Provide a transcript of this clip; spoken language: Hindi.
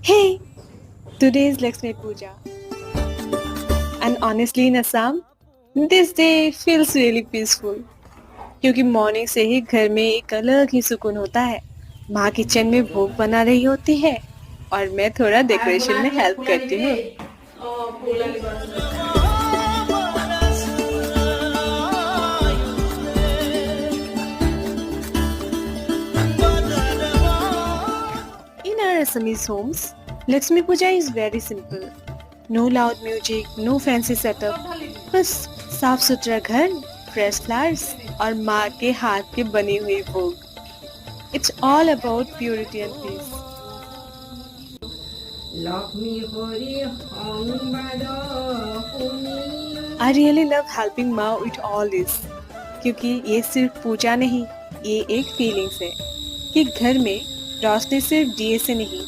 Hey, today is Lakshmi Puja, and honestly, in Assam, this day feels really peaceful. क्योंकि मॉर्निंग से ही घर में एक अलग ही सुकून होता है। माँ किचन में भोग बना रही होती है और मैं थोड़ा डेकोरेशन में हेल्प करती हूँ। In our Assamese homes, Lakshmi Puja is very simple. No loud music, no fancy setup. बस साफ सुथरा घर, fresh flowers और माँ के हाथ के बनी हुई भोग. It's all about purity and peace. I really love helping माँ with all this. क्योंकि ये सिर्फ पूजा नहीं, ये एक फीलिंग्स है कि घर में रोशनी सिर्फ दिए से नहीं